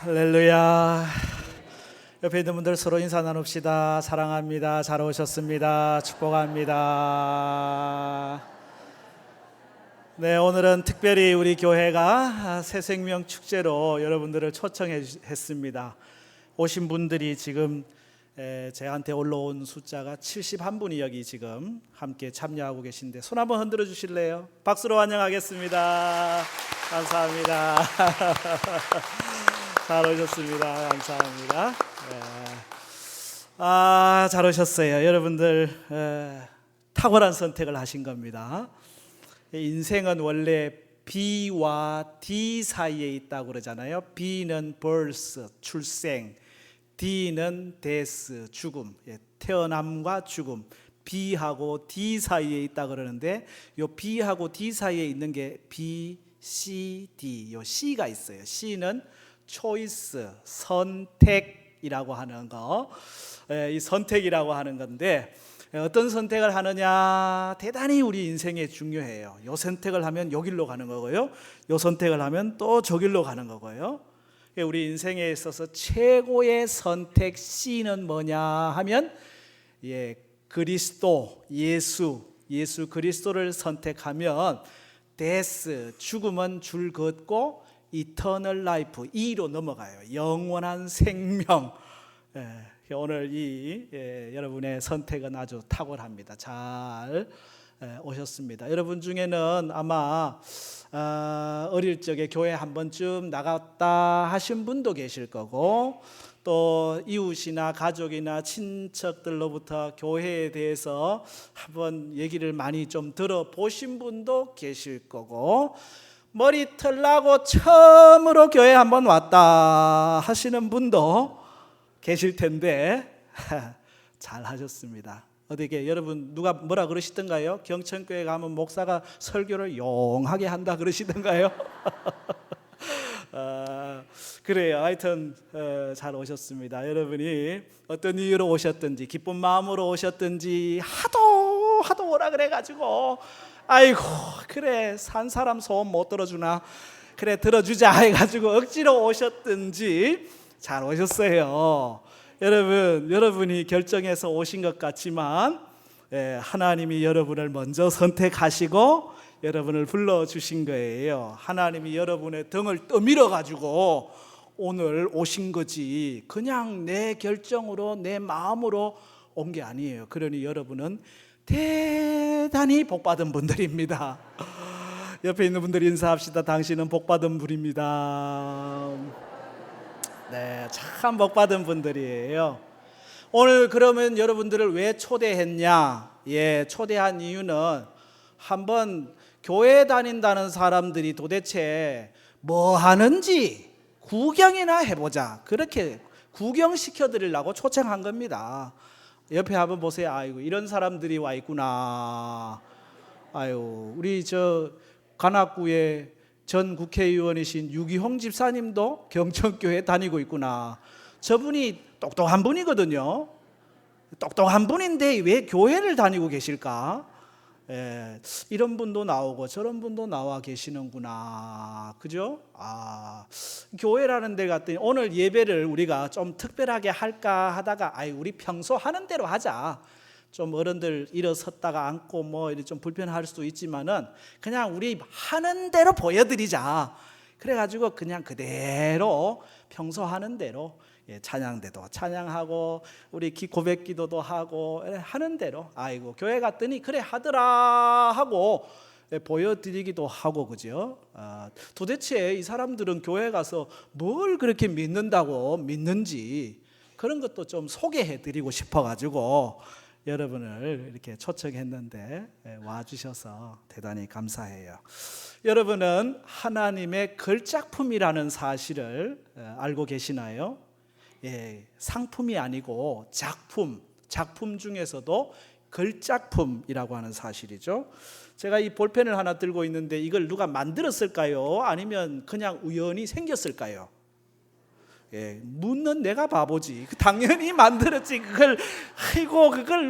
할렐루야. 옆에 있는 분들 서로 인사 나눕시다. 사랑합니다. 잘 오셨습니다. 축복합니다. 네, 오늘은 특별히 우리 교회가 새생명 축제로 여러분들을 초청했습니다. 오신 분들이 지금 저한테 올라온 숫자가 71분이 여기 지금 함께 참여하고 계신데 손 한번 흔들어 주실래요? 박수로 환영하겠습니다. 감사합니다. 잘 오셨습니다. 감사합니다. 잘 오셨어요. 여러분들 탁월한 선택을 하신 겁니다. 인생은 원래 B와 D 사이에 있다고 그러잖아요. B는 birth, 출생, D는 death, 죽음, 태어남과 죽음. B하고 D 사이에 있다 그러는데 요 B하고 D 사이에 있는 게 B, C, D. 요 C가 있어요. C는 choice, 선택이라고 하는 거. 이 선택이라고 하는 건데 어떤 선택을 하느냐 대단히 우리 인생에 중요해요. 요 선택을 하면 여기로 가는 거고요. 요 선택을 하면 또 저길로 가는 거고요. 우리 인생에 있어서 최고의 선택 C는 뭐냐 하면 그리스도, 예수 그리스도를 선택하면 데스, 죽음은 줄 걷고 이터널 라이프, E로 넘어가요. 영원한 생명. 오늘 여러분의 선택은 아주 탁월합니다. 잘 오셨습니다. 여러분 중에는 아마 어릴 적에 교회 한 번쯤 나갔다 하신 분도 계실 거고 또 이웃이나 가족이나 친척들로부터 교회에 대해서 한번 얘기를 많이 좀 들어보신 분도 계실 거고 머리털 나고 처음으로 교회 한번 왔다 하시는 분도 계실 텐데 잘 하셨습니다. 어떻게 여러분 누가 뭐라 그러시던가요? 경천교회 가면 목사가 설교를 용하게 한다 그러시던가요? 그래요. 하여튼 잘 오셨습니다. 여러분이 어떤 이유로 오셨든지 기쁜 마음으로 오셨든지 하도 오라 그래가지고 아이고 그래 산 사람 소원 못 들어주나 그래 들어주자 해가지고 억지로 오셨든지 잘 오셨어요. 여러분이 결정해서 오신 것 같지만 하나님이 여러분을 먼저 선택하시고 여러분을 불러주신 거예요. 하나님이 여러분의 등을 떠밀어 가지고 오늘 오신 거지 그냥 내 결정으로 내 마음으로 온 게 아니에요. 그러니 여러분은 대단히 복받은 분들입니다. 옆에 있는 분들 인사합시다. 당신은 복받은 분입니다. 네, 참 복받은 분들이에요. 오늘 그러면 여러분들을 왜 초대했냐? 초대한 이유는 한번 교회 다닌다는 사람들이 도대체 뭐 하는지 구경이나 해보자. 그렇게 구경시켜 드리려고 초청한 겁니다. 옆에 한번 보세요. 아이고 이런 사람들이 와 있구나. 아유 우리 저 관악구에 전 국회의원이신 유기홍 집사님도 경천교회 다니고 있구나. 저분이 똑똑한 분이거든요. 똑똑한 분인데 왜 교회를 다니고 계실까? 이런 분도 나오고 저런 분도 나와 계시는구나. 그죠? 교회라는 데 갔더니 오늘 예배를 우리가 좀 특별하게 할까 하다가 우리 평소 하는 대로 하자. 좀 어른들 일어섰다가 앉고 뭐 이렇게 좀 불편할 수도 있지만은 그냥 우리 하는 대로 보여드리자. 그래가지고 그냥 그대로 평소 하는 대로 찬양대도 찬양하고 우리 고백 기도도 하고 하는 대로 아이고 교회 갔더니 그래 하더라 하고 보여드리기도 하고 그죠? 도대체 이 사람들은 교회 가서 뭘 그렇게 믿는지 그런 것도 좀 소개해드리고 싶어가지고 여러분을 이렇게 초청했는데 와주셔서 대단히 감사해요. 여러분은 하나님의 걸작품이라는 사실을 알고 계시나요? 상품이 아니고 작품 중에서도 걸작품이라고 하는 사실이죠. 제가 이 볼펜을 하나 들고 있는데 이걸 누가 만들었을까요? 아니면 그냥 우연히 생겼을까요? 묻는 내가 바보지. 당연히 만들었지. 그걸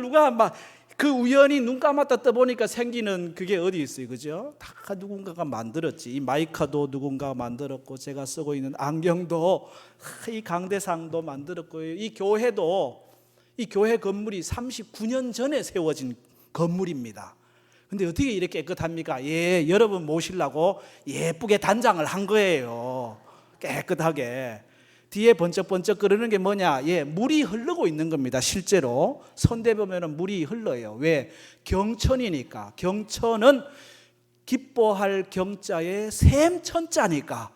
누가 막 그 우연히 눈 감았다 떠보니까 생기는 그게 어디 있어요, 그죠? 다 누군가가 만들었지. 이 마이크도 누군가가 만들었고, 제가 쓰고 있는 안경도, 이 강대상도 만들었고요. 이 교회 건물이 39년 전에 세워진 건물입니다. 근데 어떻게 이렇게 깨끗합니까? 예, 여러분 모시려고 예쁘게 단장을 한 거예요. 깨끗하게. 뒤에 번쩍번쩍 끓는 게 뭐냐? 예, 물이 흐르고 있는 겁니다. 실제로 손대보면 물이 흘러요. 왜? 경천이니까. 경천은 기뻐할 경자에 샘천자니까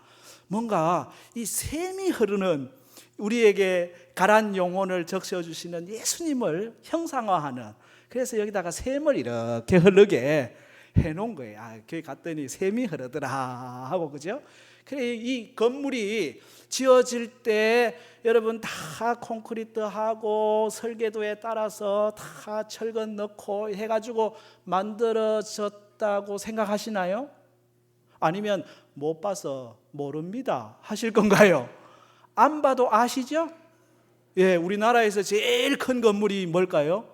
뭔가 이 샘이 흐르는, 우리에게 가란 영혼을 적셔주시는 예수님을 형상화하는, 그래서 여기다가 샘을 이렇게 흐르게 해놓은 거예요. 아, 거기 갔더니 샘이 흐르더라 하고, 그죠? 그래, 이 건물이 지어질 때 여러분 다 콘크리트하고 설계도에 따라서 다 철근 넣고 해가지고 만들어졌다고 생각하시나요? 아니면 못 봐서 모릅니다 하실 건가요? 안 봐도 아시죠? 예, 우리나라에서 제일 큰 건물이 뭘까요?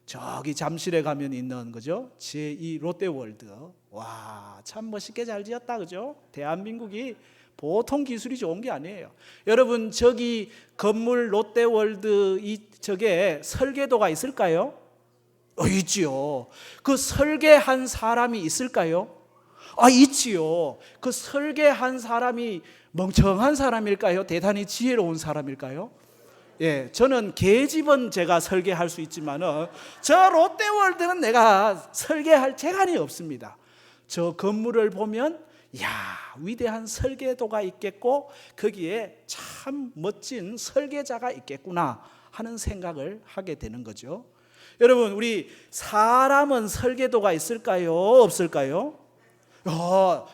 저기 잠실에 가면 있는, 그죠? 제2 롯데월드. 와, 참 멋있게 잘 지었다, 그죠? 대한민국이 보통 기술이 좋은 게 아니에요. 여러분, 저기 건물 롯데월드 저게 설계도가 있을까요? 있지요. 그 설계한 사람이 있을까요? 있지요. 그 설계한 사람이 멍청한 사람일까요? 대단히 지혜로운 사람일까요? 예, 저는 계집은 제가 설계할 수 있지만은 저 롯데월드는 내가 설계할 재간이 없습니다. 저 건물을 보면 위대한 설계도가 있겠고 거기에 참 멋진 설계자가 있겠구나 하는 생각을 하게 되는 거죠. 여러분, 우리 사람은 설계도가 있을까요? 없을까요?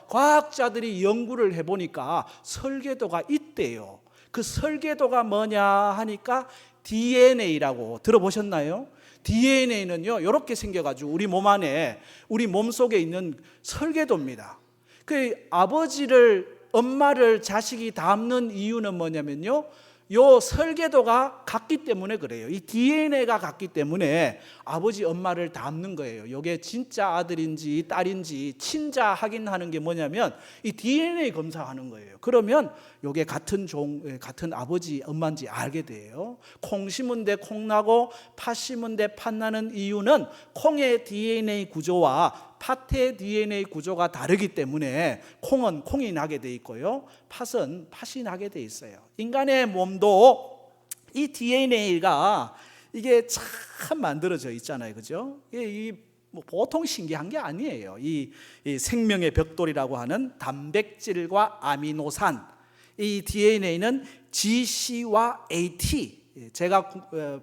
과학자들이 연구를 해보니까 설계도가 있대요. 그 설계도가 뭐냐 하니까 DNA라고 들어보셨나요? DNA는요, 이렇게 생겨가지고 우리 몸 안에, 우리 몸 속에 있는 설계도입니다. 그 엄마를 자식이 닮는 이유는 뭐냐면요, 요 설계도가 같기 때문에 그래요. 이 DNA가 같기 때문에 아버지 엄마를 닮는 거예요. 이게 진짜 아들인지 딸인지 친자 확인하는 게 뭐냐면 이 DNA 검사하는 거예요. 그러면 이게 같은 아버지 엄마인지 알게 돼요. 콩 심은 데 콩 나고 팥 심은 데 팥 나는 이유는 콩의 DNA 구조와 팥의 DNA 구조가 다르기 때문에 콩은 콩이 나게 돼 있고요, 팥은 팥이 나게 돼 있어요. 인간의 몸도 이 DNA가 이게 참 만들어져 있잖아요, 그죠? 뭐 보통 신기한 게 아니에요. 이 생명의 벽돌이라고 하는 단백질과 아미노산, 이 DNA는 GC와 AT, 제가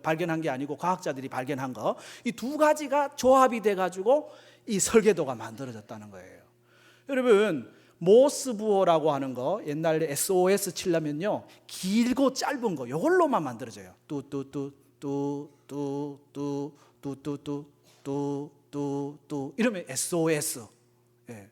발견한 게 아니고 과학자들이 발견한 거, 이 두 가지가 조합이 돼가지고 이 설계도가 만들어졌다는 거예요. 여러분, 모스 부호라고 하는 거, 옛날에 SOS 치려면요 길고 짧은 거 이걸로만 만들어져요. 뚜뚜뚜뚜뚜뚜뚜뚜뚜뚜뚜 이러면 SOS,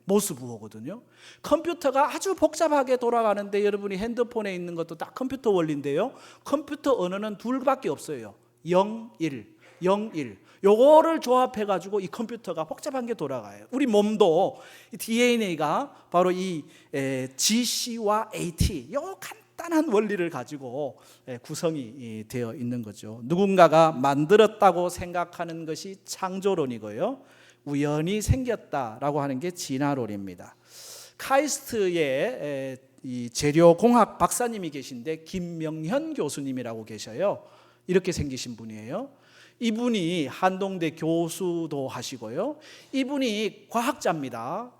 모스 부호거든요. 컴퓨터가 아주 복잡하게 돌아가는데 여러분이 핸드폰에 있는 것도 딱 컴퓨터 원리인데요, 컴퓨터 언어는 둘밖에 없어요. 0, 1, 0, 1. 요거를 조합해 가지고 이 컴퓨터가 복잡한 게 돌아가요. 우리 몸도 DNA가 바로 이 GC와 AT, 요 간단한 원리를 가지고 구성이 되어 있는 거죠. 누군가가 만들었다고 생각하는 것이 창조론이고요, 우연히 생겼다라고 하는 게 진화론입니다. 카이스트의 이 재료공학 박사님이 계신데 김명현 교수님이라고 계셔요. 이렇게 생기신 분이에요. 이분이 한동대 교수도 하시고요, 이분이 과학자입니다.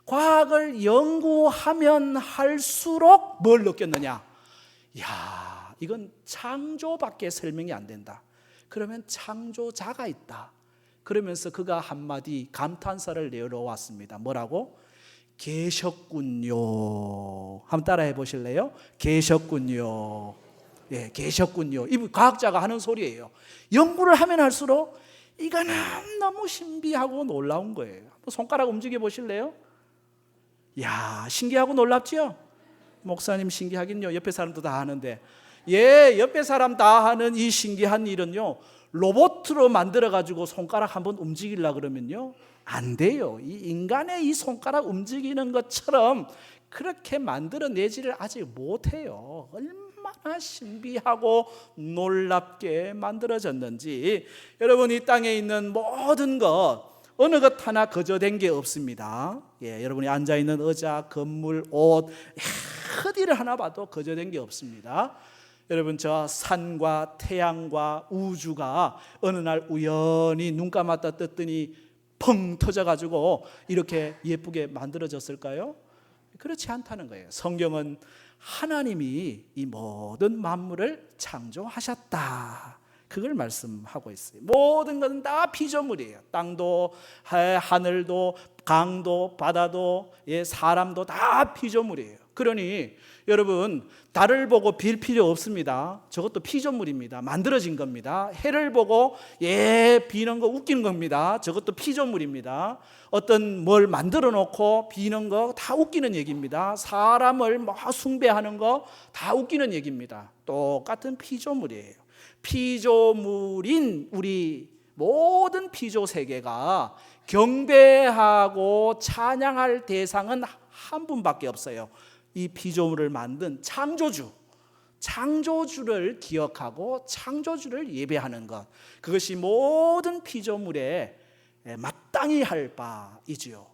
과학을 연구하면 할수록 뭘 느꼈느냐? 이건 창조밖에 설명이 안 된다. 그러면 창조자가 있다. 그러면서 그가 한마디 감탄사를 내어놓았습니다. 뭐라고? 계셨군요. 한번 따라해 보실래요? 계셨군요. 예, 계셨군요. 이 과학자가 하는 소리예요. 연구를 하면 할수록 이거는 너무 신비하고 놀라운 거예요. 한번 손가락 움직여 보실래요? 신기하고 놀랍죠? 목사님 신기하긴요. 옆에 사람도 다 하는데. 옆에 사람 다 하는 이 신기한 일은요, 로봇으로 만들어가지고 손가락 한번 움직이려고 그러면요, 안 돼요. 이 인간의 이 손가락 움직이는 것처럼 그렇게 만들어내지를 아직 못해요. 얼마나 신비하고 놀랍게 만들어졌는지. 여러분, 이 땅에 있는 모든 것, 어느 것 하나 거저된 게 없습니다. 여러분이 앉아있는 의자, 건물, 옷, 어디를 하나 봐도 거저된 게 없습니다. 여러분, 저 산과 태양과 우주가 어느 날 우연히 눈 감았다 떴더니 펑 터져가지고 이렇게 예쁘게 만들어졌을까요? 그렇지 않다는 거예요. 성경은 하나님이 이 모든 만물을 창조하셨다, 그걸 말씀하고 있어요. 모든 것은 다 피조물이에요. 땅도 하늘도 강도 바다도 사람도 다 피조물이에요. 그러니 여러분, 달을 보고 빌 필요 없습니다. 저것도 피조물입니다. 만들어진 겁니다. 해를 보고 비는 거 웃기는 겁니다. 저것도 피조물입니다. 어떤 뭘 만들어 놓고 비는 거 다 웃기는 얘기입니다. 사람을 숭배하는 거 다 웃기는 얘기입니다. 똑같은 피조물이에요. 피조물인 우리 모든 피조 세계가 경배하고 찬양할 대상은 한 분밖에 없어요. 이 피조물을 만든 창조주를 기억하고 창조주를 예배하는 것, 그것이 모든 피조물에 마땅히 할 바이지요.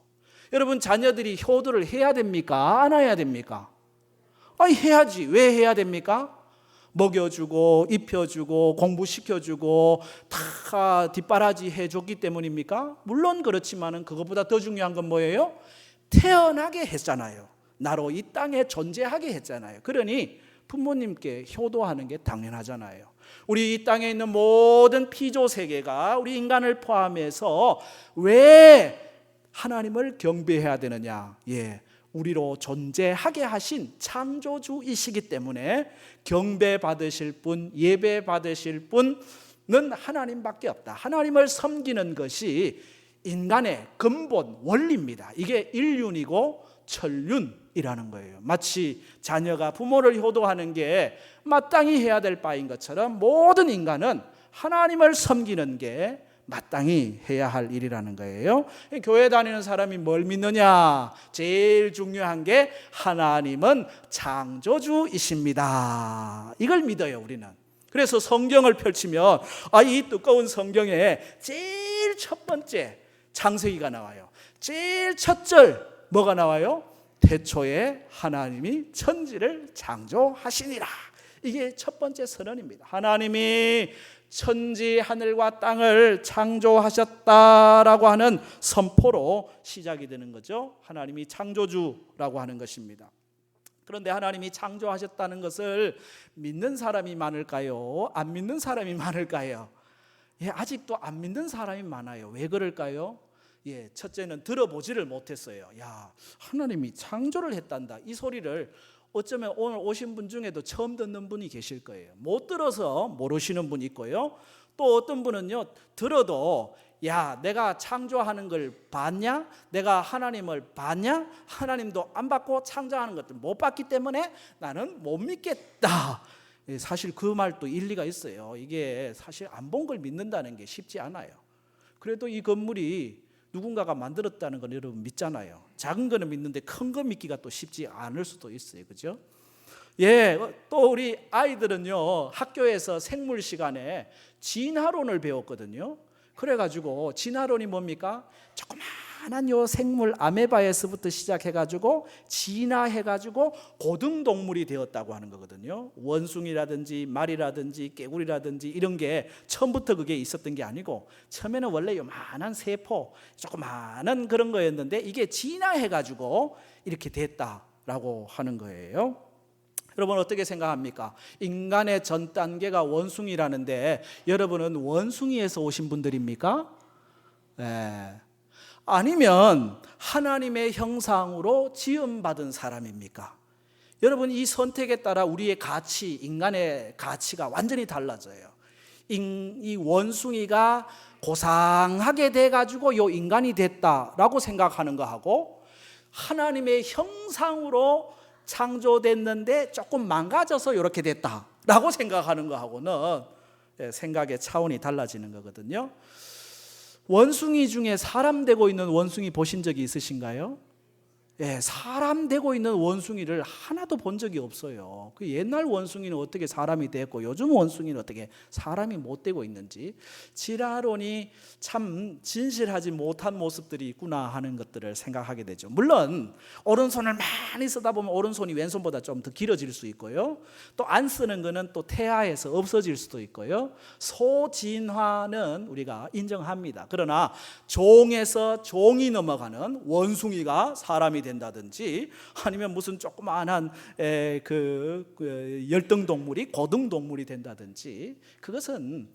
여러분, 자녀들이 효도를 해야 됩니까? 안 해야 됩니까? 해야지. 왜 해야 됩니까? 먹여주고 입혀주고 공부시켜주고 다 뒷바라지 해줬기 때문입니까? 물론 그렇지만 그것보다 더 중요한 건 뭐예요? 태어나게 했잖아요. 나로 이 땅에 존재하게 했잖아요. 그러니 부모님께 효도하는 게 당연하잖아요. 우리 이 땅에 있는 모든 피조 세계가 우리 인간을 포함해서 왜 하나님을 경배해야 되느냐? 우리로 존재하게 하신 창조주이시기 때문에 경배 받으실 분, 예배 받으실 분은 하나님밖에 없다. 하나님을 섬기는 것이 인간의 근본 원리입니다. 이게 일륜이고 천륜이라는 거예요. 마치 자녀가 부모를 효도하는 게 마땅히 해야 될 바인 것처럼 모든 인간은 하나님을 섬기는 게 마땅히 해야 할 일이라는 거예요. 교회 다니는 사람이 뭘 믿느냐? 제일 중요한 게 하나님은 창조주이십니다, 이걸 믿어요, 우리는. 그래서 성경을 펼치면 이 두꺼운 성경에 제일 첫 번째 창세기가 나와요. 제일 첫 절 뭐가 나와요? 태초에 하나님이 천지를 창조하시니라. 이게 첫 번째 선언입니다. 하나님이 천지 하늘과 땅을 창조하셨다라고 하는 선포로 시작이 되는 거죠. 하나님이 창조주라고 하는 것입니다. 그런데 하나님이 창조하셨다는 것을 믿는 사람이 많을까요? 안 믿는 사람이 많을까요? 아직도 안 믿는 사람이 많아요. 왜 그럴까요? 첫째는 들어보지를 못했어요. 하나님이 창조를 했단다, 이 소리를 어쩌면 오늘 오신 분 중에도 처음 듣는 분이 계실 거예요. 못 들어서 모르시는 분이 있고요. 또 어떤 분은요, 들어도 내가 창조하는 걸 봤냐? 내가 하나님을 봤냐? 하나님도 안 봤고 창조하는 것도 못 봤기 때문에 나는 못 믿겠다. 사실 그 말도 일리가 있어요. 이게 사실 안 본 걸 믿는다는 게 쉽지 않아요. 그래도 이 건물이 누군가가 만들었다는 걸 여러분 믿잖아요. 작은 거는 믿는데 큰 거 믿기가 또 쉽지 않을 수도 있어요. 그죠? 또 우리 아이들은요, 학교에서 생물 시간에 진화론을 배웠거든요. 그래가지고 진화론이 뭡니까? 조그마한 요 생물 아메바에서부터 시작해가지고 진화해가지고 고등동물이 되었다고 하는 거거든요. 원숭이라든지 말이라든지 깨구리라든지 이런 게 처음부터 그게 있었던 게 아니고, 처음에는 원래 요만한 세포 조그마한 그런 거였는데 이게 진화해가지고 이렇게 됐다라고 하는 거예요. 여러분 어떻게 생각합니까? 인간의 전 단계가 원숭이라는데 여러분은 원숭이에서 오신 분들입니까? 아니면 하나님의 형상으로 지음받은 사람입니까? 여러분, 이 선택에 따라 우리의 가치, 인간의 가치가 완전히 달라져요. 이 원숭이가 고상하게 돼가지고 요 인간이 됐다라고 생각하는 거하고, 하나님의 형상으로 창조됐는데 조금 망가져서 이렇게 됐다라고 생각하는 거하고는 생각의 차원이 달라지는 거거든요. 원숭이 중에 사람 되고 있는 원숭이 보신 적이 있으신가요? 예, 사람 되고 있는 원숭이를 하나도 본 적이 없어요. 그 옛날 원숭이는 어떻게 사람이 됐고 요즘 원숭이는 어떻게 사람이 못 되고 있는지, 지라론이 참 진실하지 못한 모습들이 있구나 하는 것들을 생각하게 되죠. 물론 오른손을 많이 쓰다 보면 오른손이 왼손보다 좀 더 길어질 수 있고요, 또 안 쓰는 거는 또 퇴화해서 없어질 수도 있고요. 소진화는 우리가 인정합니다. 그러나 종에서 종이 넘어가는 원숭이가 사람이 된다든지, 아니면 무슨 조그마한 그 열등동물이 고등동물이 된다든지, 그것은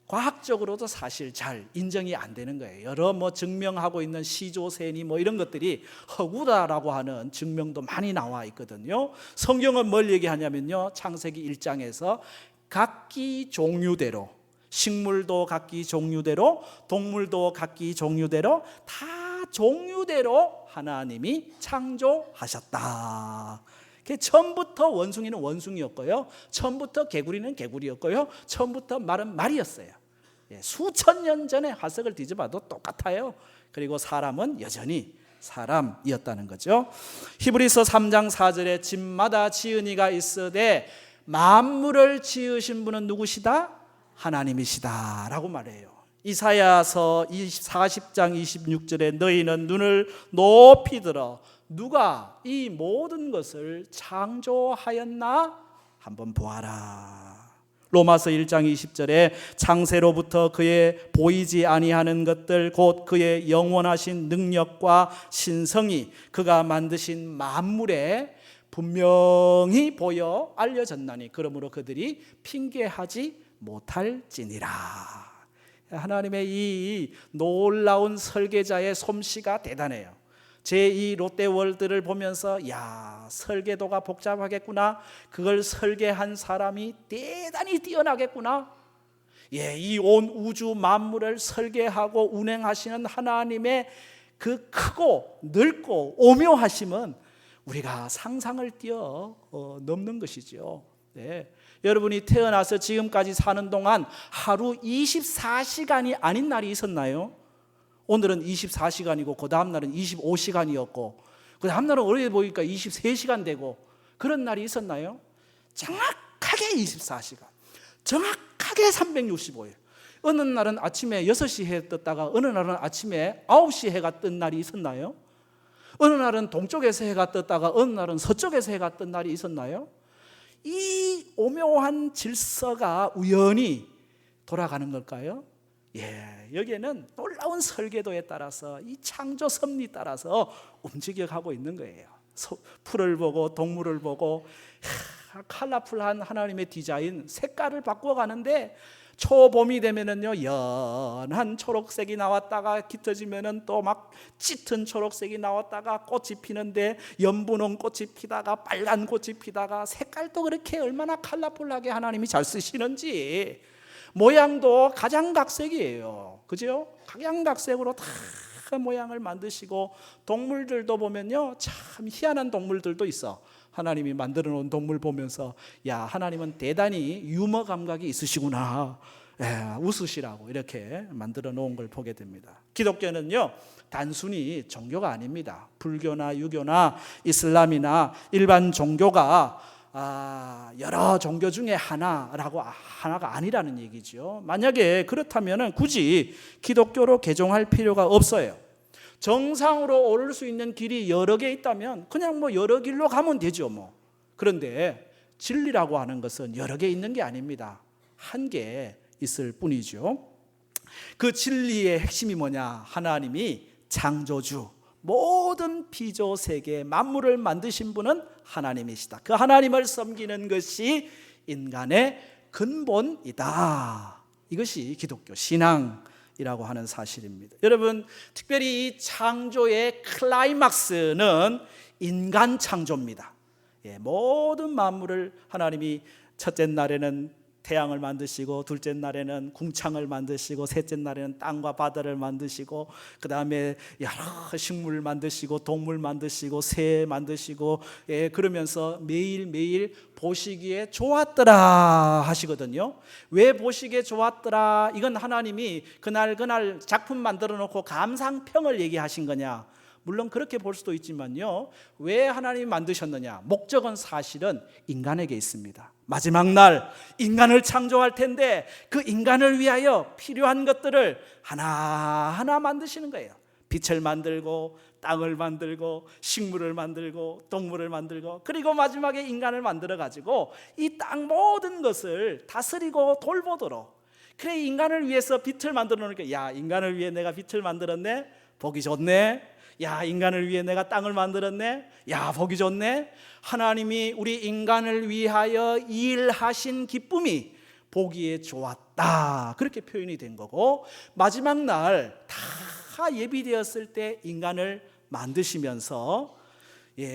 과학적으로도 사실 잘 인정이 안 되는 거예요. 여러 증명하고 있는 시조세니 이런 것들이 허구다라고 하는 증명도 많이 나와 있거든요. 성경은 뭘 얘기하냐면요, 창세기 1장에서 각기 종류대로, 식물도 각기 종류대로, 동물도 각기 종류대로, 다 종류대로 하나님이 창조하셨다. 처음부터 원숭이는 원숭이였고요, 처음부터 개구리는 개구리였고요, 처음부터 말은 말이었어요. 수천 년 전에 화석을 뒤져봐도 똑같아요. 그리고 사람은 여전히 사람이었다는 거죠. 히브리서 3장 4절에 집마다 지은이가 있으되 만물을 지으신 분은 누구시다? 하나님이시다 라고 말해요. 이사야서 40장 26절에 너희는 눈을 높이 들어 누가 이 모든 것을 창조하였나 한번 보아라. 로마서 1장 20절에 창세로부터 그의 보이지 아니하는 것들 곧 그의 영원하신 능력과 신성이 그가 만드신 만물에 분명히 보여 알려졌나니 그러므로 그들이 핑계하지 못할지니라. 하나님의 이 놀라운 설계자의 솜씨가 대단해요. 제2 롯데월드를 보면서 야, 설계도가 복잡하겠구나, 그걸 설계한 사람이 대단히 뛰어나겠구나, 이 온 우주 만물을 설계하고 운행하시는 하나님의 그 크고 넓고 오묘하심은 우리가 상상을 뛰어넘는 것이죠. 여러분이 태어나서 지금까지 사는 동안 하루 24시간이 아닌 날이 있었나요? 오늘은 24시간이고 그 다음 날은 25시간이었고 그 다음 날은 어제 보니까 23시간 되고 그런 날이 있었나요? 정확하게 24시간, 정확하게 365일. 어느 날은 아침에 6시 해 떴다가 어느 날은 아침에 9시 해가 뜬 날이 있었나요? 어느 날은 동쪽에서 해가 떴다가 어느 날은 서쪽에서 해가 뜬 날이 있었나요? 이 오묘한 질서가 우연히 돌아가는 걸까요? 여기에는 놀라운 설계도에 따라서 이 창조 섭리 따라서 움직여가고 있는 거예요. 풀을 보고 동물을 보고 컬러풀한 하나님의 디자인, 색깔을 바꿔가는데 초봄이 되면은요 연한 초록색이 나왔다가 깃터지면은 또 막 짙은 초록색이 나왔다가 꽃이 피는데 연분홍 꽃이 피다가 빨간 꽃이 피다가 색깔도 그렇게 얼마나 컬러풀하게 하나님이 잘 쓰시는지, 모양도 가장각색이에요. 그죠? 각양각색으로 다 모양을 만드시고, 동물들도 보면요 참 희한한 동물들도 있어. 하나님이 만들어 놓은 동물 보면서 야, 하나님은 대단히 유머 감각이 있으시구나, 웃으시라고 이렇게 만들어 놓은 걸 보게 됩니다. 기독교는요 단순히 종교가 아닙니다. 불교나 유교나 이슬람이나 일반 종교가 여러 종교 중에 하나가 아니라는 얘기죠. 만약에 그렇다면 굳이 기독교로 개종할 필요가 없어요. 정상으로 오를 수 있는 길이 여러 개 있다면 그냥 여러 길로 가면 되죠. 그런데 진리라고 하는 것은 여러 개 있는 게 아닙니다. 한 개 있을 뿐이죠. 그 진리의 핵심이 뭐냐? 하나님이 창조주, 모든 피조 세계 만물을 만드신 분은 하나님이시다. 그 하나님을 섬기는 것이 인간의 근본이다. 이것이 기독교 신앙이라고 하는 사실입니다. 여러분, 특별히 이 창조의 클라이막스는 인간 창조입니다. 모든 만물을 하나님이 첫째 날에는 태양을 만드시고, 둘째 날에는 궁창을 만드시고, 셋째 날에는 땅과 바다를 만드시고, 그 다음에 여러 식물을 만드시고, 동물 만드시고, 새 만드시고, 그러면서 매일매일 보시기에 좋았더라 하시거든요. 왜 보시기에 좋았더라? 이건 하나님이 그날 작품 만들어 놓고 감상평을 얘기하신 거냐? 물론 그렇게 볼 수도 있지만요, 왜 하나님이 만드셨느냐? 목적은 사실은 인간에게 있습니다. 마지막 날 인간을 창조할 텐데 그 인간을 위하여 필요한 것들을 하나하나 만드시는 거예요. 빛을 만들고, 땅을 만들고, 식물을 만들고, 동물을 만들고, 그리고 마지막에 인간을 만들어 가지고 이 땅 모든 것을 다스리고 돌보도록. 그래, 인간을 위해서 빛을 만들어 놓으니까, 야, 인간을 위해 내가 빛을 만들었네, 보기 좋네. 야, 인간을 위해 내가 땅을 만들었네, 야, 보기 좋네. 하나님이 우리 인간을 위하여 일하신 기쁨이 보기에 좋았다, 그렇게 표현이 된 거고, 마지막 날 다 예비되었을 때 인간을 만드시면서,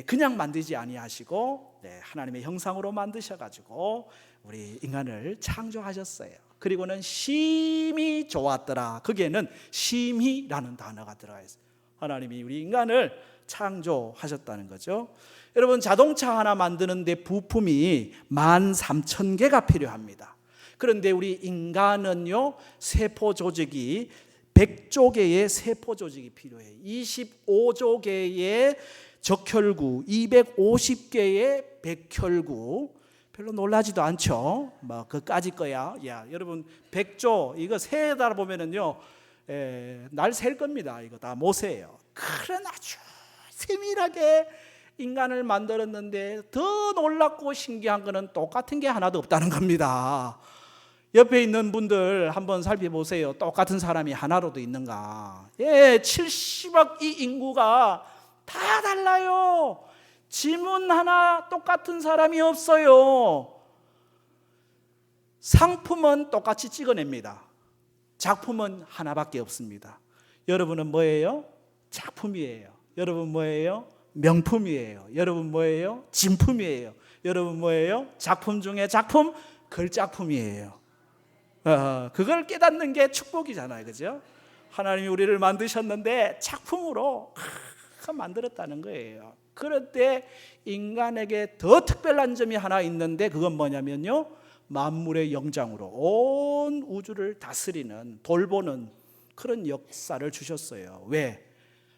그냥 만들지 아니하시고 하나님의 형상으로 만드셔가지고 우리 인간을 창조하셨어요. 그리고는 심히 좋았더라. 거기에는 심히라는 단어가 들어가 있어요. 하나님이 우리 인간을 창조하셨다는 거죠. 여러분, 자동차 하나 만드는데 부품이 13,000개가 필요합니다. 그런데 우리 인간은요, 세포 조직이 100조 개의 세포 조직이 필요해요. 25조 개의 적혈구, 250개의 백혈구. 별로 놀라지도 않죠. 뭐 그까짓 거야. 야, 여러분, 100조 이거 세다 보면은요, 날 셀 겁니다. 이거 다 못 세요. 그런 아주 세밀하게 인간을 만들었는데 더 놀랍고 신기한 거는 똑같은 게 하나도 없다는 겁니다. 옆에 있는 분들 한번 살펴보세요. 똑같은 사람이 하나로도 있는가? 70억 이 인구가 다 달라요. 지문 하나 똑같은 사람이 없어요. 상품은 똑같이 찍어냅니다. 작품은 하나밖에 없습니다. 여러분은 뭐예요? 작품이에요. 여러분 뭐예요? 명품이에요. 여러분 뭐예요? 진품이에요. 여러분 뭐예요? 작품 중에 작품, 걸작품이에요. 그걸 깨닫는 게 축복이잖아요, 그죠? 하나님이 우리를 만드셨는데 작품으로 만들었다는 거예요. 그런데 인간에게 더 특별한 점이 하나 있는데, 그건 뭐냐면요, 만물의 영장으로 온 우주를 다스리는, 돌보는 그런 역사를 주셨어요. 왜?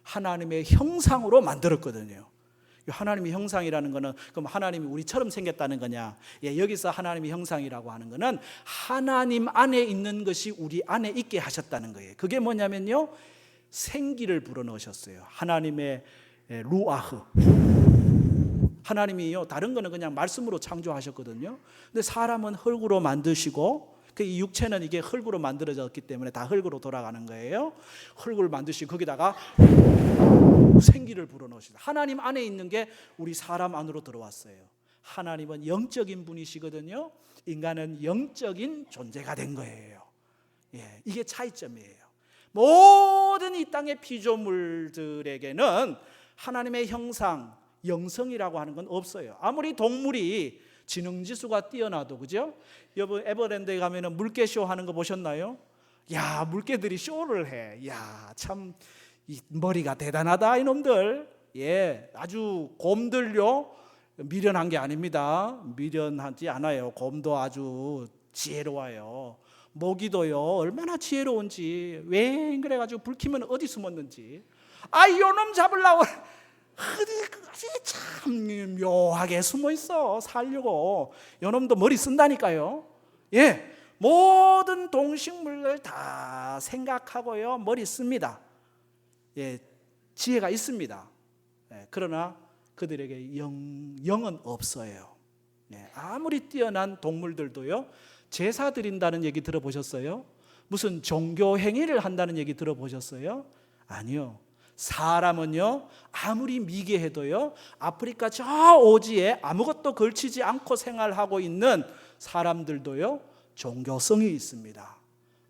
하나님의 형상으로 만들었거든요. 하나님의 형상이라는 거는 그럼 하나님이 우리처럼 생겼다는 거냐? 여기서 하나님의 형상이라고 하는 거는 하나님 안에 있는 것이 우리 안에 있게 하셨다는 거예요. 그게 뭐냐면요, 생기를 불어넣으셨어요. 하나님의 루아흐. 하나님이요, 다른 거는 그냥 말씀으로 창조하셨거든요. 근데 사람은 흙으로 만드시고, 이 육체는 이게 흙으로 만들어졌기 때문에 다 흙으로 돌아가는 거예요. 흙을 만드시고 거기다가 생기를 불어넣으시다. 하나님 안에 있는 게 우리 사람 안으로 들어왔어요. 하나님은 영적인 분이시거든요. 인간은 영적인 존재가 된 거예요. 이게 차이점이에요. 모든 이 땅의 피조물들에게는 하나님의 형상, 영성이라고 하는 건 없어요. 아무리 동물이 지능지수가 뛰어나도, 그죠? 여러분, 에버랜드에 가면은 물개쇼 하는 거 보셨나요? 야, 물개들이 쇼를 해. 야, 참 이 머리가 대단하다, 이놈들. 아주 곰들요, 미련한 게 아닙니다. 미련하지 않아요. 곰도 아주 지혜로워요. 모기도요, 얼마나 지혜로운지. 왜 그래가지고 불 켜면 어디 숨었는지. 요놈 잡으려고 어디 참 묘하게 숨어 있어. 살려고. 요놈도 머리 쓴다니까요. 모든 동식물을 다 생각하고요, 머리 씁니다. 지혜가 있습니다. 그러나 그들에게 영은 없어요. 아무리 뛰어난 동물들도요, 제사 드린다는 얘기 들어보셨어요? 무슨 종교 행위를 한다는 얘기 들어보셨어요? 아니요. 사람은요, 아무리 미개해도요, 아프리카 저 오지에 아무것도 걸치지 않고 생활하고 있는 사람들도요, 종교성이 있습니다.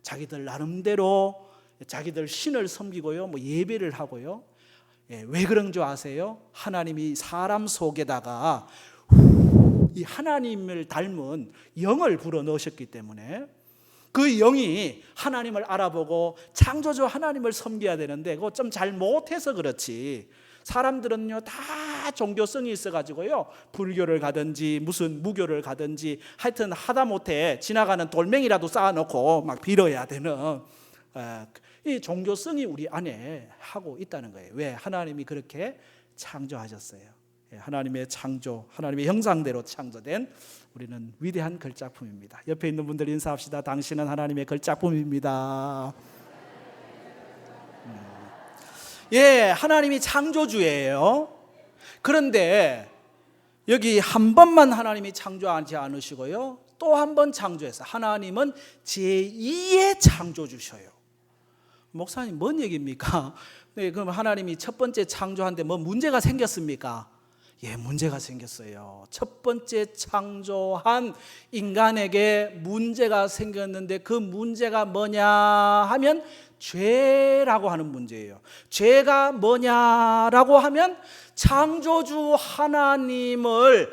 자기들 나름대로 자기들 신을 섬기고요, 예배를 하고요. 왜 그런 줄 아세요? 하나님이 사람 속에다가 이 하나님을 닮은 영을 불어넣으셨기 때문에 그 영이 하나님을 알아보고 창조주 하나님을 섬겨야 되는데 그거 좀 잘 못해서 그렇지. 사람들은요 다 종교성이 있어가지고요 불교를 가든지 무슨 무교를 가든지 하여튼 하다못해 지나가는 돌멩이라도 쌓아놓고 막 빌어야 되는 이 종교성이 우리 안에 하고 있다는 거예요. 왜? 하나님이 그렇게 창조하셨어요. 하나님의 창조, 하나님의 형상대로 창조된 우리는 위대한 걸작품입니다. 옆에 있는 분들 인사합시다. 당신은 하나님의 걸작품입니다. 예, 하나님이 창조주예요. 그런데 여기 한 번만 하나님이 창조하지 않으시고요 또 한 번 창조해서 하나님은 제2의 창조주셔요. 목사님 뭔 얘기입니까? 네, 그럼 하나님이 첫 번째 창조한데 뭐 문제가 생겼습니까? 예, 문제가 생겼어요. 첫 번째 창조한 인간에게 문제가 생겼는데 그 문제가 뭐냐 하면 죄라고 하는 문제예요. 죄가 뭐냐라고 하면 창조주 하나님을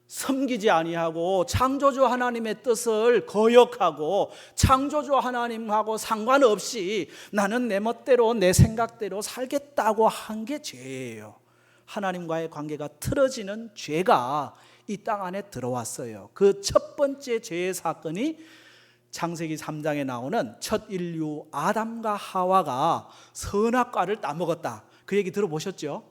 섬기지 아니하고 창조주 하나님의 뜻을 거역하고 창조주 하나님하고 상관없이 나는 내 멋대로 내 생각대로 살겠다고 한 게 죄예요. 하나님과의 관계가 틀어지는 죄가 이 땅 안에 들어왔어요. 그 첫 번째 죄의 사건이 창세기 3장에 나오는 첫 인류 아담과 하와가 선악과를 따먹었다. 그 얘기 들어보셨죠?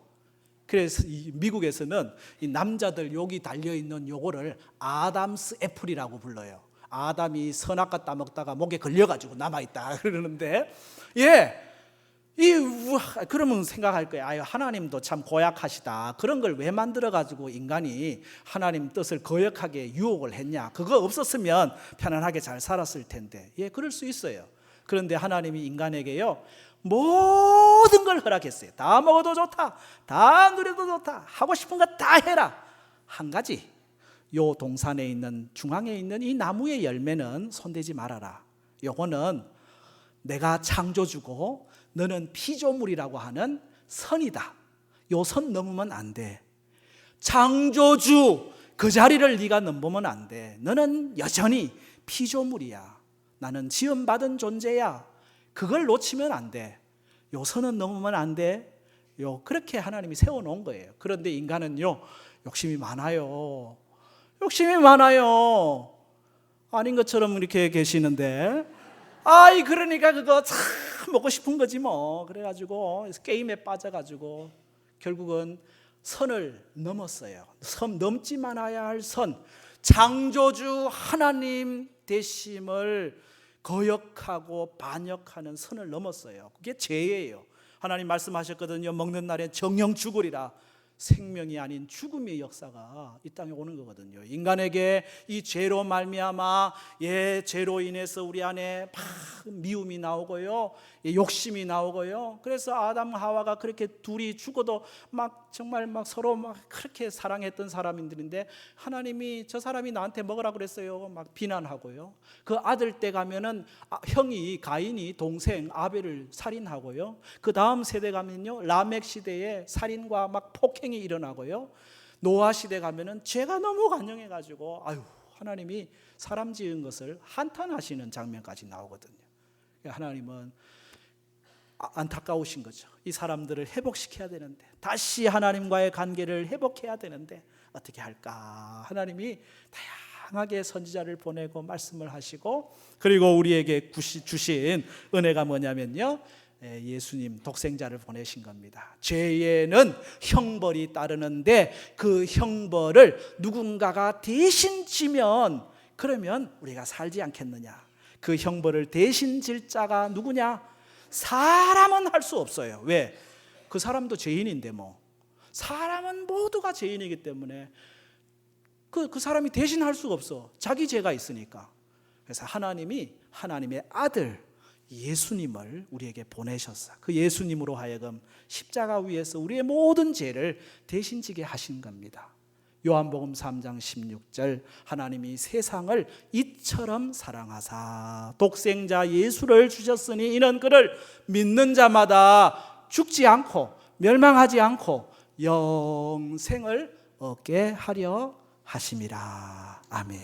그래서 미국에서는 이 남자들 여기 달려있는 요거를 아담스 애플이라고 불러요. 아담이 선악과 따먹다가 목에 걸려가지고 남아있다 그러는데 그러면 생각할 거예요. 아유, 하나님도 참 고약하시다. 그런 걸 왜 만들어가지고 인간이 하나님 뜻을 거역하게 유혹을 했냐. 그거 없었으면 편안하게 잘 살았을 텐데. 예, 그럴 수 있어요. 그런데 하나님이 인간에게요 모든 걸 허락했어요. 다 먹어도 좋다, 다 누려도 좋다, 하고 싶은 거 다 해라. 한 가지, 요 동산에 있는 중앙에 있는 이 나무의 열매는 손대지 말아라. 요거는 내가 창조주고 너는 피조물이라고 하는 선이다. 요 선 넘으면 안 돼. 창조주 그 자리를 네가 넘보면 안 돼. 너는 여전히 피조물이야. 나는 지음받은 존재야. 그걸 놓치면 안 돼. 요 선은 넘으면 안 돼. 그렇게 하나님이 세워놓은 거예요. 그런데 인간은요 욕심이 많아요. 욕심이 많아요. 아닌 것처럼 이렇게 계시는데 그러니까 그거 참 먹고 싶은 거지 뭐. 그래가지고 게임에 빠져가지고 결국은 선을 넘었어요. 선 넘지 말아야 할 선, 창조주 하나님 되심을 거역하고 반역하는 선을 넘었어요. 그게 죄예요. 하나님 말씀하셨거든요. 먹는 날에 정령 죽으리라. 생명이 아닌 죽음의 역사가 이 땅에 오는 거거든요. 인간에게 이 죄로 말미암아 죄로 인해서 우리 안에 막 미움이 나오고요, 욕심이 나오고요. 그래서 아담 하와가 그렇게 둘이 죽어도 막 정말 막 서로 막 그렇게 사랑했던 사람들인데 하나님이 저 사람이 나한테 먹으라 그랬어요. 막 비난하고요. 그 아들 때 가면은 형이 가인이 동생 아벨을 살인하고요. 그 다음 세대 가면요 라멕 시대에 살인과 막 폭행이 일어나고요. 노아 시대 가면은 죄가 너무 간영해가지고 하나님이 사람 지은 것을 한탄하시는 장면까지 나오거든요. 하나님은 안타까우신 거죠. 이 사람들을 회복시켜야 되는데, 다시 하나님과의 관계를 회복해야 되는데 어떻게 할까? 하나님이 다양하게 선지자를 보내고 말씀을 하시고, 그리고 우리에게 주신 은혜가 뭐냐면요, 예수님 독생자를 보내신 겁니다. 죄에는 형벌이 따르는데 그 형벌을 누군가가 대신 지면 그러면 우리가 살지 않겠느냐. 그 형벌을 대신 질 자가 누구냐? 사람은 할 수 없어요. 왜? 그 사람도 죄인인데 뭐. 사람은 모두가 죄인이기 때문에 그 사람이 대신 할 수가 없어. 자기 죄가 있으니까. 그래서 하나님이 하나님의 아들 예수님을 우리에게 보내셨어. 그 예수님으로 하여금 십자가 위에서 우리의 모든 죄를 대신 지게 하신 겁니다. 요한복음 3장 16절, 하나님이 세상을 이처럼 사랑하사 독생자 예수를 주셨으니 이는 그를 믿는 자마다 죽지 않고 멸망하지 않고 영생을 얻게 하려 하심이라. 아멘.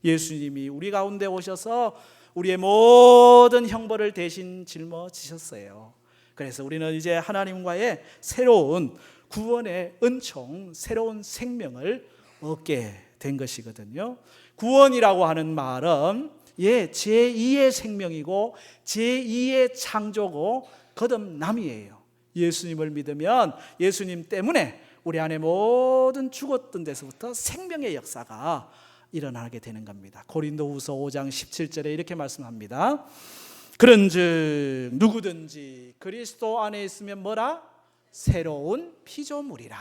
예수님이 우리 가운데 오셔서 우리의 모든 형벌을 대신 짊어지셨어요. 그래서 우리는 이제 하나님과의 새로운 구원의 은총, 새로운 생명을 얻게 된 것이거든요. 구원이라고 하는 말은 제2의 생명이고 제2의 창조고 거듭남이에요. 예수님을 믿으면 예수님 때문에 우리 안에 모든 죽었던 데서부터 생명의 역사가 일어나게 되는 겁니다. 고린도후서 5장 17절에 이렇게 말씀합니다. 그런즉 누구든지 그리스도 안에 있으면 뭐라? 새로운 피조물이라.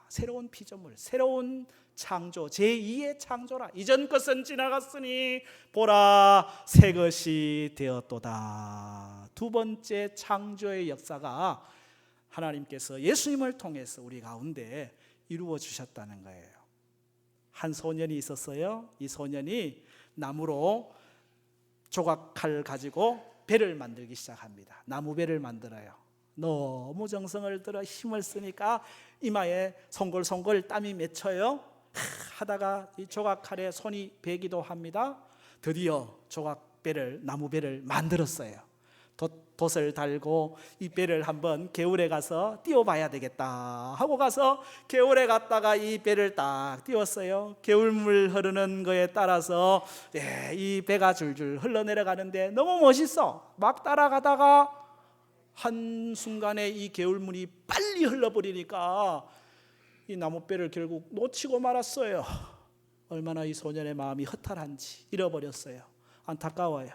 새로운 피조물, 새로운 창조, 제2의 창조라. 이전 것은 지나갔으니 보라 새 것이 되었도다. 두 번째 창조의 역사가 하나님께서 예수님을 통해서 우리 가운데 이루어 주셨다는 거예요. 한 소년이 있었어요. 이 소년이 나무로 조각칼 가지고 배를 만들기 시작합니다. 나무 배를 만들어요. 너무 정성을 들여 힘을 쓰니까 이마에 송골송골 땀이 맺혀요. 하다가 이 조각칼에 손이 베기도 합니다. 드디어 조각배를, 나무배를 만들었어요. 돛을 달고 이 배를 한번 개울에 가서 띄워봐야 되겠다 하고 가서 개울에 갔다가 이 배를 딱 띄웠어요. 개울물 흐르는 거에 따라서 이 배가 줄줄 흘러내려가는데 너무 멋있어. 막 따라가다가 한순간에 이 개울물이 빨리 흘러버리니까 이 나무배를 결국 놓치고 말았어요. 얼마나 이 소년의 마음이 허탈한지, 잃어버렸어요. 안타까워요.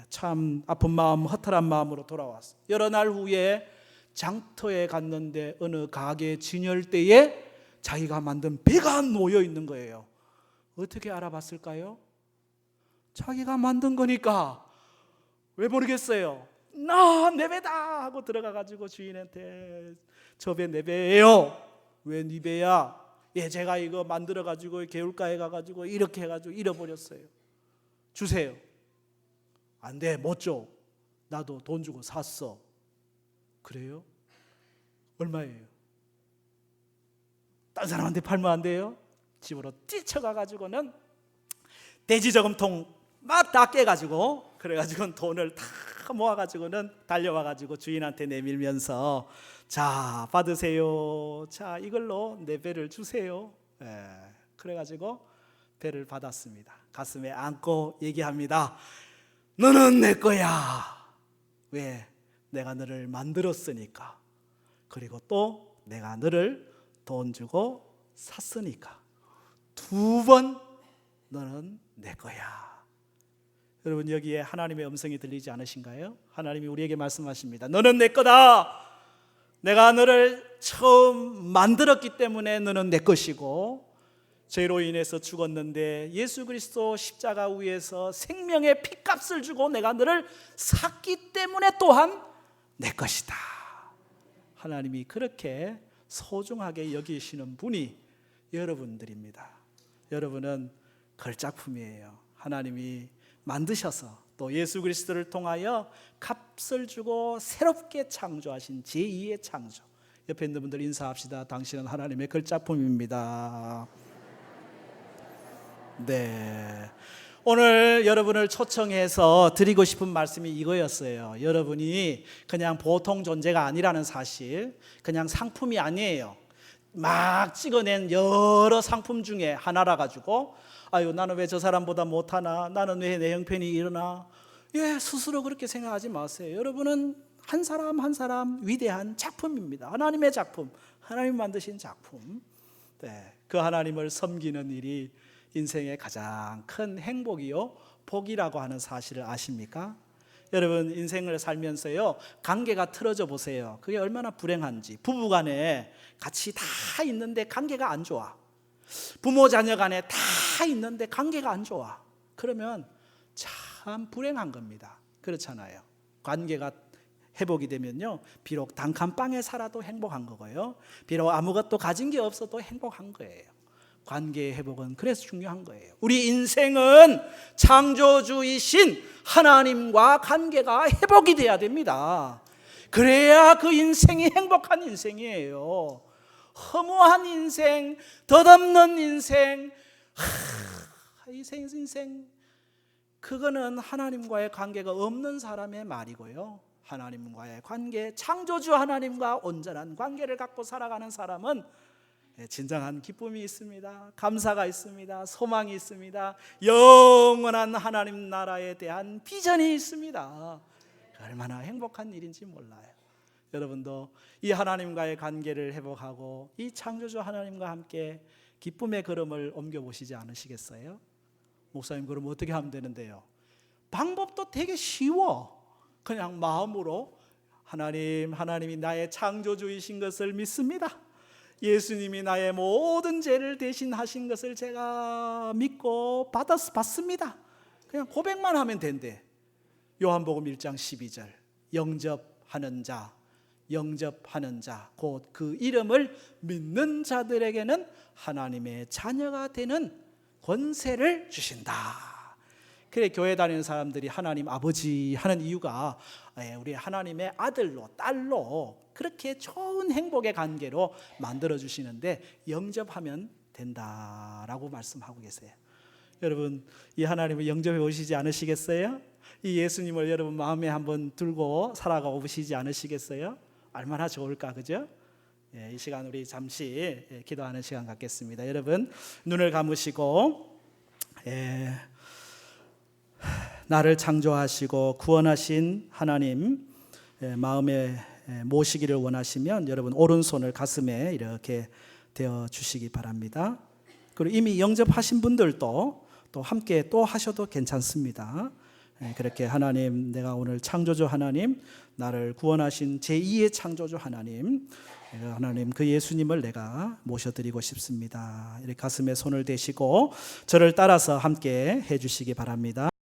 참 아픈 마음, 허탈한 마음으로 돌아왔어. 여러 날 후에 장터에 갔는데 어느 가게 진열대에 자기가 만든 배가 놓여 있는 거예요. 어떻게 알아봤을까요? 자기가 만든 거니까. 왜 모르겠어요. 내 배다 하고 들어가가지고 주인한테 저 배 내 배예요. 왜 네 배야? 제가 이거 만들어가지고 개울가에 가가지고 이렇게 해가지고 잃어버렸어요. 주세요. 안 돼, 못 줘. 나도 돈 주고 샀어. 그래요? 얼마예요? 딴 사람한테 팔면 안 돼요? 집으로 뛰쳐가가지고는 돼지 저금통 막 다 깨가지고 그래가지고 돈을 다 모아가지고는 달려와가지고 주인한테 내밀면서 자 받으세요. 자 이걸로 내 배를 주세요. 그래가지고 배를 받았습니다. 가슴에 안고 얘기합니다. 너는 내 거야. 왜? 내가 너를 만들었으니까. 그리고 또 내가 너를 돈 주고 샀으니까. 두 번 너는 내 거야. 여러분 여기에 하나님의 음성이 들리지 않으신가요? 하나님이 우리에게 말씀하십니다. 너는 내 거다. 내가 너를 처음 만들었기 때문에 너는 내 것이고 죄로 인해서 죽었는데 예수 그리스도 십자가 위에서 생명의 피값을 주고 내가 너를 샀기 때문에 또한 내 것이다. 하나님이 그렇게 소중하게 여기시는 분이 여러분들입니다. 여러분은 걸작품이에요. 하나님이 만드셔서 또 예수 그리스도를 통하여 값을 주고 새롭게 창조하신 제2의 창조. 옆에 있는 분들 인사합시다. 당신은 하나님의 걸작품입니다. 네, 오늘 여러분을 초청해서 드리고 싶은 말씀이 이거였어요. 여러분이 그냥 보통 존재가 아니라는 사실, 그냥 상품이 아니에요. 막 찍어낸 여러 상품 중에 하나라 가지고 아유 나는 왜 저 사람보다 못하나, 나는 왜 내 형편이 이러나, 스스로 그렇게 생각하지 마세요. 여러분은 한 사람 한 사람 위대한 작품입니다. 하나님의 작품, 하나님 만드신 작품. 네, 그 하나님을 섬기는 일이 인생의 가장 큰 행복이요 복이라고 하는 사실을 아십니까? 여러분 인생을 살면서요 관계가 틀어져 보세요. 그게 얼마나 불행한지. 부부간에 같이 다 있는데 관계가 안 좋아. 부모 자녀 간에 다 있는데 관계가 안 좋아. 그러면 참 불행한 겁니다. 그렇잖아요. 관계가 회복이 되면요 비록 단칸방에 살아도 행복한 거고요, 비록 아무것도 가진 게 없어도 행복한 거예요. 관계의 회복은 그래서 중요한 거예요. 우리 인생은 창조주이신 하나님과 관계가 회복이 돼야 됩니다. 그래야 그 인생이 행복한 인생이에요. 허무한 인생, 덧없는 인생, 이 인생, 그거는 하나님과의 관계가 없는 사람의 말이고요. 하나님과의 관계, 창조주 하나님과 온전한 관계를 갖고 살아가는 사람은 진정한 기쁨이 있습니다. 감사가 있습니다. 소망이 있습니다. 영원한 하나님 나라에 대한 비전이 있습니다. 얼마나 행복한 일인지 몰라요. 여러분도 이 하나님과의 관계를 회복하고 이 창조주 하나님과 함께 기쁨의 걸음을 옮겨보시지 않으시겠어요? 목사님, 그럼 어떻게 하면 되는데요? 방법도 되게 쉬워. 그냥 마음으로 하나님이 나의 창조주이신 것을 믿습니다. 예수님이 나의 모든 죄를 대신하신 것을 제가 믿고 받습니다. 그냥 고백만 하면 된대. 요한복음 1장 12절, 영접하는 자, 곧 그 이름을 믿는 자들에게는 하나님의 자녀가 되는 권세를 주신다. 그래, 교회 다니는 사람들이 하나님 아버지 하는 이유가 우리 하나님의 아들로 딸로 그렇게 좋은 행복의 관계로 만들어 주시는데 영접하면 된다라고 말씀하고 계세요. 여러분, 이 하나님을 영접해 보시지 않으시겠어요? 이 예수님을 여러분 마음에 한번 들고 살아가 보시지 않으시겠어요? 얼마나 좋을까, 그죠? 이 시간 우리 잠시 기도하는 시간 갖겠습니다. 여러분, 눈을 감으시고 나를 창조하시고 구원하신 하나님 마음에 모시기를 원하시면 여러분 오른손을 가슴에 이렇게 대어 주시기 바랍니다. 그리고 이미 영접하신 분들도 또 함께 또 하셔도 괜찮습니다. 그렇게 하나님, 내가 오늘 창조주 하나님, 나를 구원하신 제2의 창조주 하나님 그 예수님을 내가 모셔드리고 싶습니다. 이렇게 가슴에 손을 대시고 저를 따라서 함께 해주시기 바랍니다.